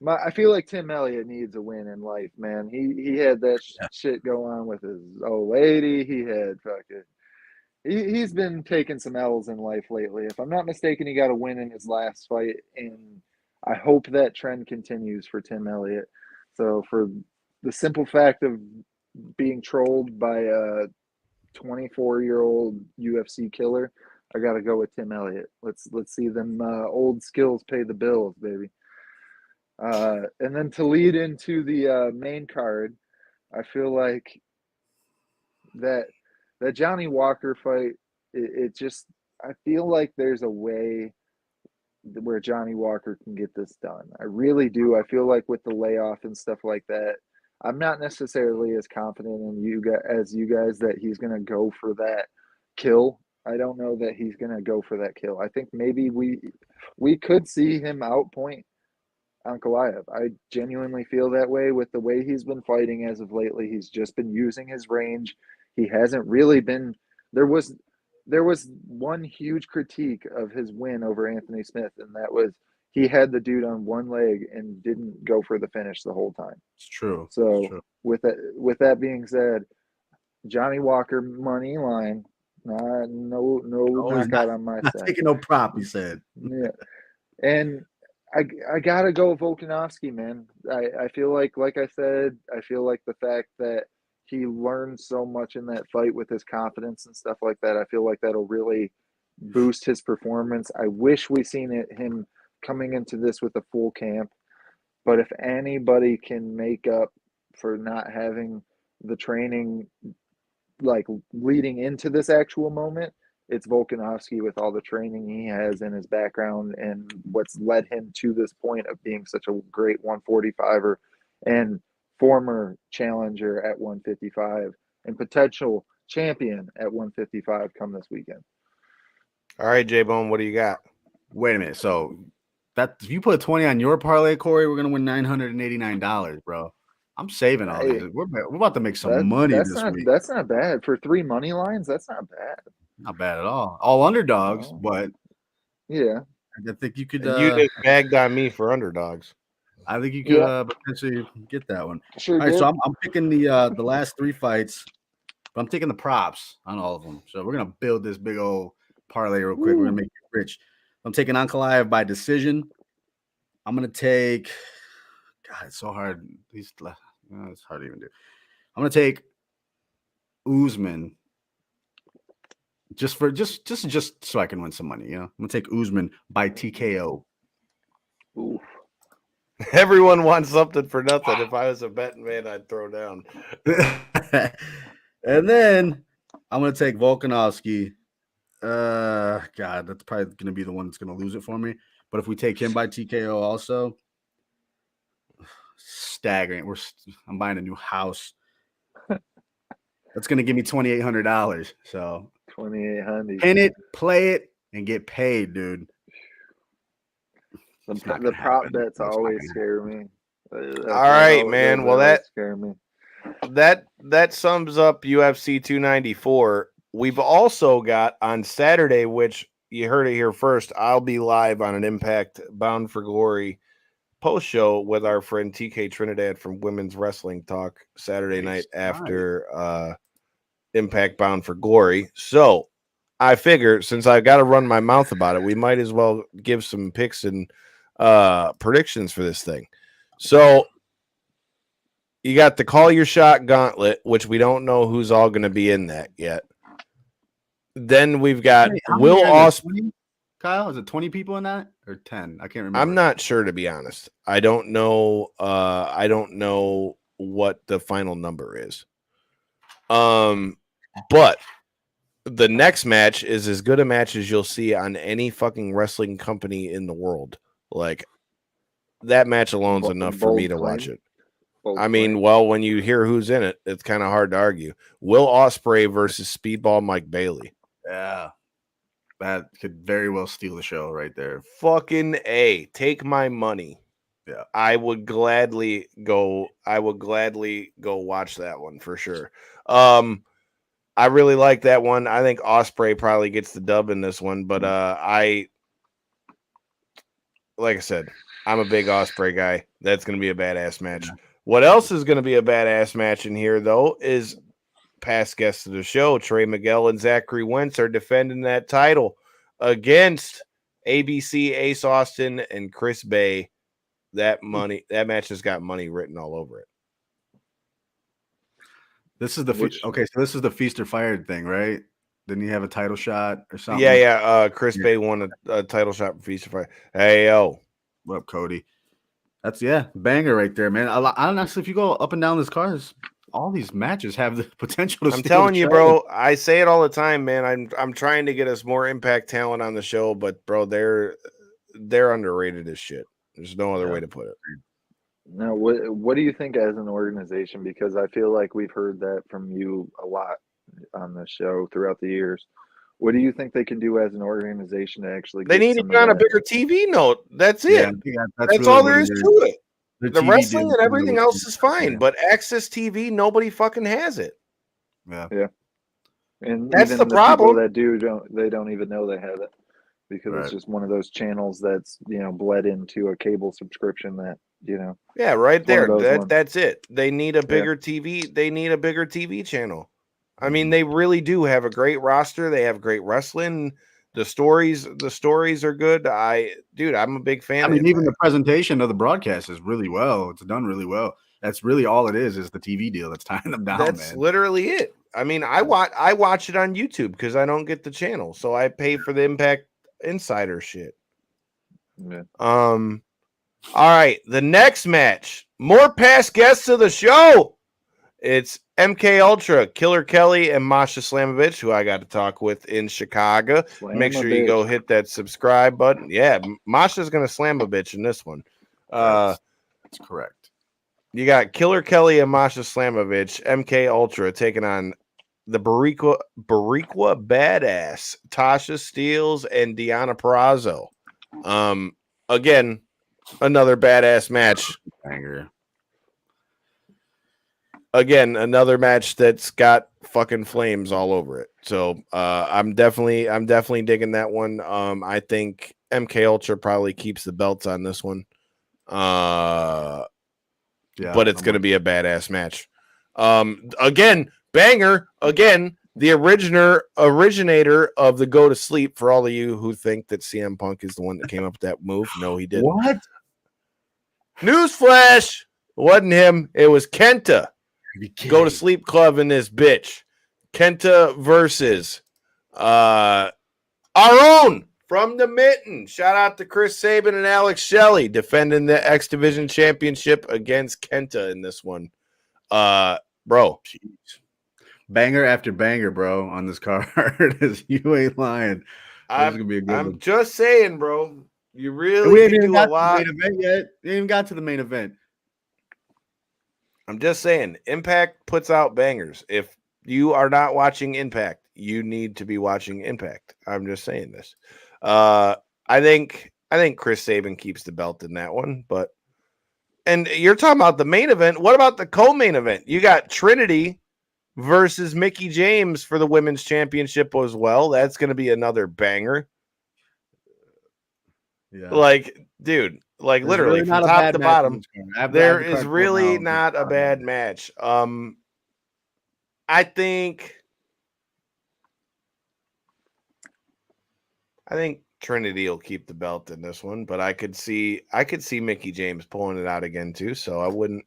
I feel like Tim Elliott needs a win in life, man. He had that shit go on with his old lady. He had he's been taking some L's in life lately. If I'm not mistaken, he got a win in his last fight, and I hope that trend continues for Tim Elliott. So for the simple fact of being trolled by a 24-year-old UFC killer, I got to go with Tim Elliott. Let's see them old skills pay the bills, baby. And then to lead into the main card, I feel like that Johnny Walker fight, it just, I feel like there's a way where Johnny Walker can get this done. I really do. I feel like with the layoff and stuff like that, I'm not necessarily as confident in you guys that he's going to go for that kill I don't know that he's gonna go for that kill. I think maybe we could see him outpoint Ankalaev. I genuinely feel that way with the way he's been fighting as of lately. He's just been using his range. He hasn't really been there was one huge critique of his win over Anthony Smith, and that was he had the dude on one leg and didn't go for the finish the whole time. It's true. So It's true. with that being said, Johnny Walker money line. No knockout on my Not side. taking no prop, he said. Yeah. And I gotta go Volkanovski, man. I feel like I said, I feel like the fact that he learned so much in that fight with his confidence and stuff like that, I feel like that'll really boost his performance. I wish we seen him coming into this with a full camp. But if anybody can make up for not having the training like leading into this actual moment, it's Volkanovski with all the training he has in his background and what's led him to this point of being such a great 145er and former challenger at 155 and potential champion at 155 come this weekend. All right, J-Bone, what do you got? Wait a minute. So that if you put 20 on your parlay, Corey, we're gonna win $989, bro. I'm saving all Hey, these. We're about to make some money this week. That's not bad for 3 money lines. That's not bad. Not bad at all. All underdogs, but yeah, I think you could. You just bagged on me for underdogs. I think you could potentially get that one. Sure. All right, so I'm picking the last 3 fights, but I'm taking the props on all of them. So we're gonna build this big old parlay real quick. We're gonna make it rich. I'm taking Ankalaev by decision. I'm gonna take. God, it's so hard. It's hard to even do. I'm gonna take Usman. Just so I can win some money, you know. I'm gonna take Usman by TKO. Ooh. Everyone wants something for nothing. If I was a betting man, I'd throw down. And then I'm gonna take Volkanovski. God, that's probably gonna be the one that's gonna lose it for me. But if we take him by TKO, also staggering. I'm buying a new house. That's gonna give me $2,800. So 2,800. pin it, play it, and get paid, dude. The prop bets always scare me. All right, man. Well, that scare me. That sums up UFC 294. We've also got on Saturday, which you heard it here first. I'll be live on an Impact Bound for Glory post show with our friend TK Trinidad from Women's Wrestling Talk Saturday night after Impact Bound for Glory. So I figure since I've got to run my mouth about it, we might as well give some picks and predictions for this thing. So you got the Call Your Shot Gauntlet, which we don't know who's all going to be in that yet. Then we've got Will Ospreay. Kyle, is it 20 people in that or 10? I can't remember. I'm not sure, to be honest. I don't know. I don't know what the final number is. But the next match is as good a match as you'll see on any fucking wrestling company in the world. Like that match alone is enough for me to watch it. I mean, well, when you hear who's in it, it's kind of hard to argue. Will Ospreay versus Speedball Mike Bailey. Yeah. That could very well steal the show right there. Fucking A. Take my money. Yeah. I would gladly go watch that one for sure. I really like that one. I think Ospreay probably gets the dub in this one, but like I said, I'm a big Ospreay guy. That's going to be a badass match. Yeah. What else is going to be a badass match in here, though, is past guests of the show, Trey Miguel and Zachary Wentz are defending that title against ABC, Ace Austin, and Chris Bay. That match has got money written all over it. This is so this is the Feast or Fired thing, right? Didn't he have a title shot or something? Yeah. Chris Bay won a title shot for Feast or Fired. Hey, yo. What up, Cody? That's banger right there, man. Honestly, if you go up and down this card, all these matches have the potential to. I'm telling you, bro. I say it all the time, man. I'm trying to get us more Impact talent on the show, but bro, they're underrated as shit. There's no other way to put it. Now, what do you think as an organization? Because I feel like we've heard that from you a lot on the show throughout the years. What do you think they can do as an organization to actually? They get need to some be of on a that? bigger TV note. That's it. Yeah, I think That's really all what there it is to it. Their The TV wrestling deal and everything really else is fine, yeah. but Access TV, nobody fucking has it. Yeah. And That's even the the people problem. that don't even know they have it, because it's Right. just one of those channels that's bled into a cable subscription that Yeah, right it's one there. of those ones. That's it. They need a bigger TV. They need a bigger TV channel. I mean, they really do have a great roster. They have great wrestling. The stories are good. I'm a big fan. I mean, of even Impact. the presentation of the broadcast is really well. It's done really well. That's really all it is the TV deal that's tying them down, That's man. literally it. I mean, I watch it on YouTube because I don't get the channel, so I pay for the Impact Insider shit. Yeah. All right, the next match. More past guests of the show. It's MK Ultra, Killer Kelly, and Masha Slamovich, who I got to talk with in Chicago. Make sure you go hit that subscribe button. Yeah, Masha's gonna slam a bitch in this one. That's correct. You got Killer Kelly and Masha Slamovich, MK Ultra, taking on the Barriqua Badass, Tasha Steeles, and Deonna Purrazzo. Again, another badass match. Banger. Again, another match that's got fucking flames all over it. So I'm definitely digging that one. I think MK Ultra probably keeps the belts on this one. But it's gonna be a badass match. Again, banger. Again, the originator of the go to sleep, for all of you who think that CM Punk is the one that came up with that move. No, he didn't. What? Newsflash. It wasn't him. It was Kenta. Go to sleep club in this bitch. Kenta versus our own from the mitten. Shout out to Chris Sabin and Alex Shelley defending the X Division Championship against Kenta in this one. Bro. Jeez. Banger after banger, bro, on this card. You ain't lying. This is gonna be a good one. I'm just saying, bro. You really can do a lot. We ain't even got to the main event. I'm just saying, Impact puts out bangers. If you are not watching Impact, you need to be watching Impact. I'm just saying this. I think Chris Sabin keeps the belt in that one, and you're talking about the main event. What about the co-main event? You got Trinity versus Mickie James for the women's championship as well. That's going to be another banger. Yeah. Like, dude, like literally really from top to bottom, there is really not a bad match. I think Trinity will keep the belt in this one, but I could see Mickie James pulling it out again too. So I wouldn't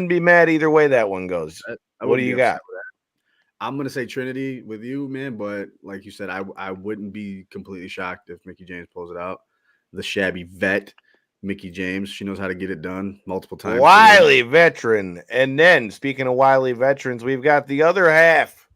be mad either way that one goes. What do you got? I'm gonna say Trinity with you, man. But like you said, I wouldn't be completely shocked if Mickie James pulls it out. The shabby vet, Mickie James. She knows how to get it done multiple times. Wily veteran. And then, speaking of wily veterans, we've got the other half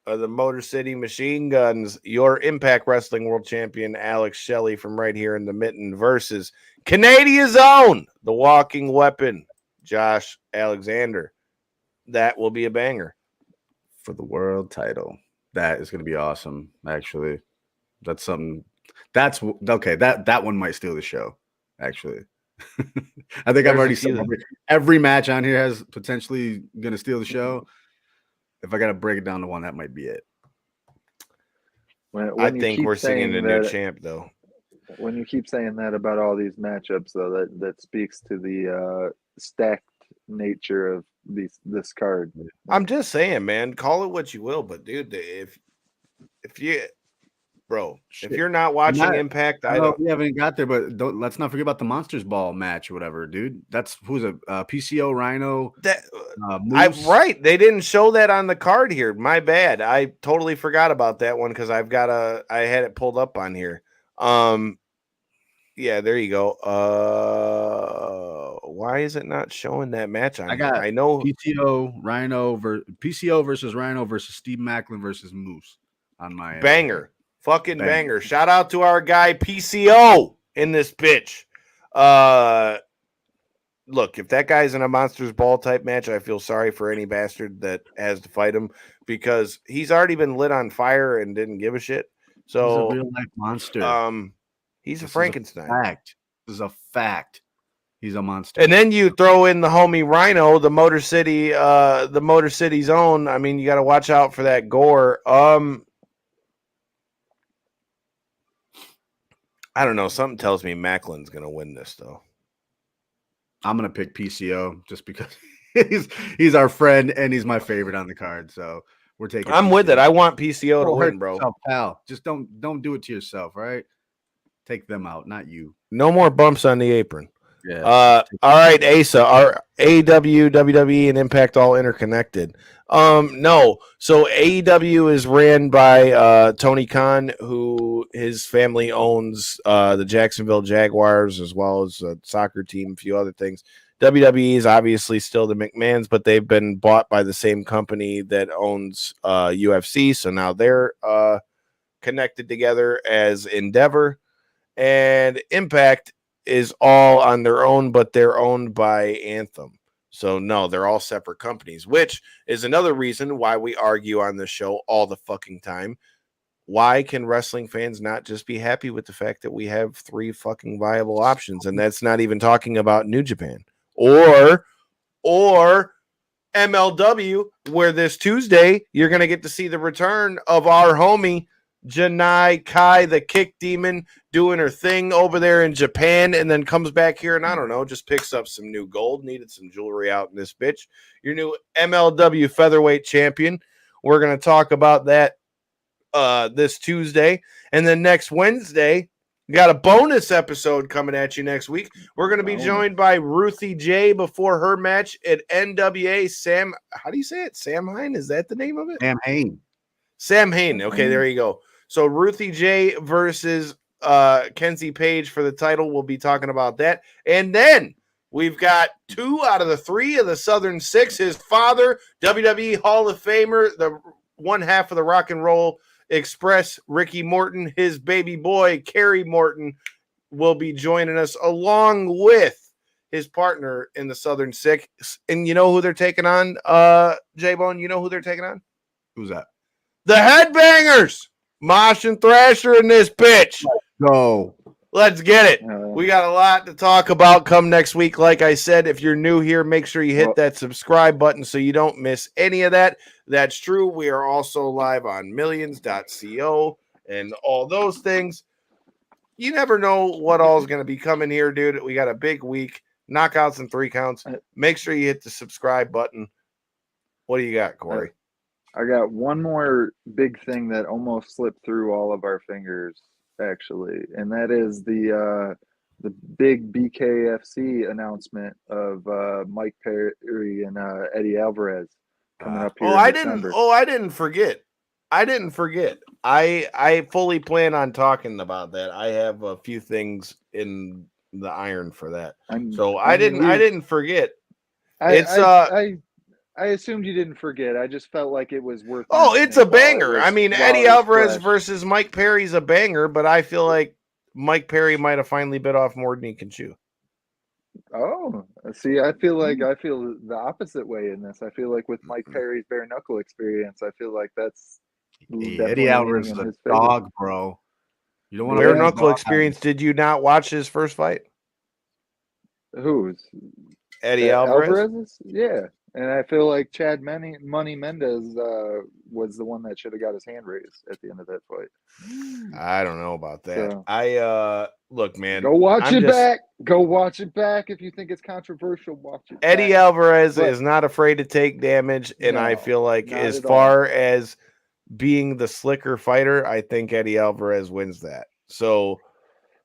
of the Motor City Machine Guns, your Impact Wrestling World Champion, Alex Shelley from right here in the mitten, versus Canadia's own, the walking weapon, Josh Alexander. That will be a banger. For the world title. That is going to be awesome, actually. That's something. That's okay. That one might steal the show, actually. I think I've already said every match on here has potentially going to steal the show. If I got to break it down to one, that might be it. I think we're singing a new champ, though. When you keep saying that about all these matchups, though, that speaks to the stacked nature of this card. I'm just saying, man, call it what you will, but dude, if you're not watching Impact, I don't. We haven't got there, but let's not forget about the Monsters Ball match or whatever, dude. That's who's a PCO Rhino. I'm right. They didn't show that on the card here. My bad. I totally forgot about that one because I had it pulled up on here. Yeah, there you go. Why is it not showing that match on here? I know PCO versus Rhino versus Steve Macklin versus Moose on my banger. Fucking banger. Shout out to our guy PCO in this bitch. look, if that guy's in a Monsters Ball type match, I feel sorry for any bastard that has to fight him because he's already been lit on fire and didn't give a shit. So he's a real life monster. He's a This Frankenstein. Is a fact. This is a fact. He's a monster. And then you throw in the homie Rhino, the Motor City's own. I mean, you got to watch out for that gore. I don't know. Something tells me Macklin's going to win this, though. I'm going to pick PCO just because he's our friend and he's my favorite on the card. So we're taking. I'm with it. I want PCO to win, bro. Yourself, pal. Just don't do it to yourself, all right? Take them out, not you. No more bumps on the apron. Yeah. All right, Asa. Our AEW, WWE, and Impact all interconnected. No. So AEW is ran by Tony Khan, who his family owns the Jacksonville Jaguars as well as a soccer team, a few other things. WWE is obviously still the McMahons, but they've been bought by the same company that owns UFC. So now they're connected together as Endeavor, and Impact is all on their own, but they're owned by Anthem. So no, they're all separate companies, which is another reason why we argue on this show all the fucking time. Why can wrestling fans not just be happy with the fact that we have 3 fucking viable options? And that's not even talking about New Japan or MLW, where this Tuesday you're going to get to see the return of our homie Janai Kai, the Kick Demon, doing her thing over there in Japan, and then comes back here and I don't know, just picks up some new gold. Needed some jewelry out in this bitch. Your new MLW featherweight champion. We're going to talk about that this Tuesday, and then next Wednesday we got a bonus episode coming at you next week. We're going to be joined by Ruthie J before her match at NWA. Sam, how do you say it? Sam Hine? Is that the name of it? Sam Hain. Sam Hain. Okay, there you go. So Ruthie J versus Kenzie Page for the title. We'll be talking about that. And then we've got 2 out of the 3 of the Southern Six. His father, WWE Hall of Famer, the one half of the Rock and Roll Express, Ricky Morton. His baby boy, Kerry Morton, will be joining us along with his partner in the Southern Six. And you know who they're taking on, J-Bone? You know who they're taking on? Who's that? The Headbangers. Mosh and Thrasher in this bitch. Go. Let's get it. We got a lot to talk about come next week. Like I said, if you're new here, make sure you hit that subscribe button so you don't miss any of that. That's true. We are also live on millions.co and all those things. You never know what all is going to be coming here, dude. We got a big week. Knockouts and 3 counts. Make sure you hit the subscribe button. What do you got, Corey? I got one more big thing that almost slipped through all of our fingers, actually, and that is the big BKFC announcement of Mike Perry and Eddie Alvarez coming up here. I didn't forget. I fully plan on talking about that. I have a few things in the iron for that. I didn't forget. I assumed you didn't forget. I just felt like it was worth. Oh, it's a banger. I mean, Eddie Alvarez versus Mike Perry's a banger, but I feel like Mike Perry might have finally bit off more than he can chew. Oh, see, I feel the opposite way in this. I feel like with Mike Perry's bare knuckle experience, I feel like that's Eddie Alvarez is a dog, bro. You don't want bare knuckle experience. Did you not watch his first fight? Who's Eddie Alvarez? Yeah. And I feel like Chad Money Mendez was the one that should have got his hand raised at the end of that fight. I don't know about that. So, look, man. Go watch it back. Go watch it back. If you think it's controversial, watch it Eddie back. Alvarez is not afraid to take damage, and I feel like as far as being the slicker fighter, I think Eddie Alvarez wins that. So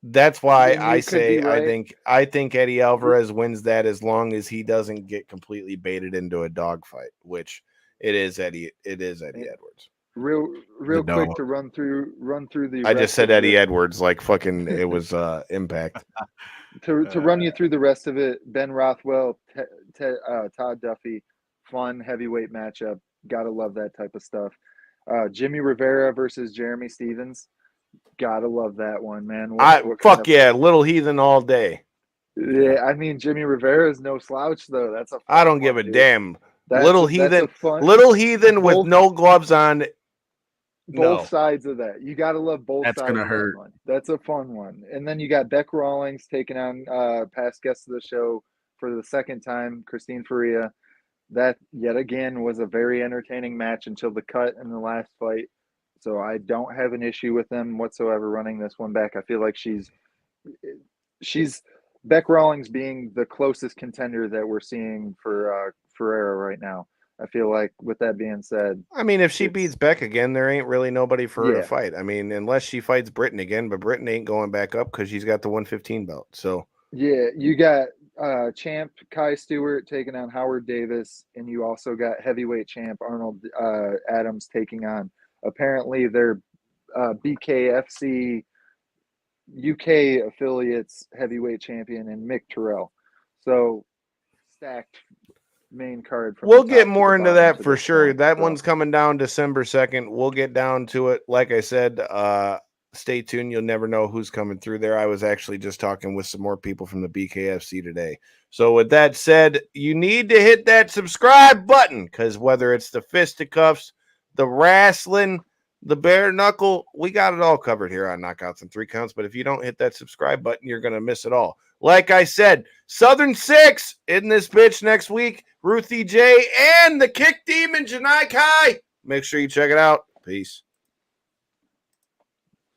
that's why I say right. I think Eddie Alvarez wins that as long as he doesn't get completely baited into a dogfight, which it is Eddie Edwards. Real quick to run through the. I just said Eddie Edwards like fucking it was Impact. To run you through the rest of it, Ben Rothwell, Todd Duffy, fun heavyweight matchup. Gotta love that type of stuff. Jimmy Rivera versus Jeremy Stevens. Gotta love that one, man. Little Heathen all day. Yeah, I mean Jimmy Rivera is no slouch though. That's a. I don't fun give a one, dude. damn. That's Little that's heathen, a fun. little heathen with both- no gloves on. Both No. sides of that. You got to love both That's sides gonna of hurt. that one. That's a fun one. And then you got Beck Rawlings taking on past guest of the show for the second time, Christine Faria. That yet again was a very entertaining match until the cut in the last fight. So I don't have an issue with them whatsoever running this one back. I feel like she's Beck Rawlings being the closest contender that we're seeing for Ferrera right now. I feel like with that being said, I mean, if she beats Beck again, there ain't really nobody for her to Yeah. fight. I mean, unless she fights Britain again, but Britain ain't going back up because she's got the 115 belt. So yeah, you got champ Kai Stewart taking on Howard Davis, and you also got heavyweight champ Arnold Adams taking on apparently their BKFC UK affiliates heavyweight champion and Mick Terrell. So stacked main card from we'll the get top to more the into bottom that to for this sure. point. That So, one's coming down December 2nd. We'll get down to it. Like I said, stay tuned. You'll never know who's coming through there. I was actually just talking with some more people from the BKFC today. So with that said, you need to hit that subscribe button because whether it's the fisticuffs, the wrestling, the bare knuckle, we got it all covered here on Knockouts and Three Counts. But if you don't hit that subscribe button, you're going to miss it all. Like I said, Southern Six in this bitch next week. Ruthie J and the Kick Demon Janai Kai. Make sure you check it out. Peace.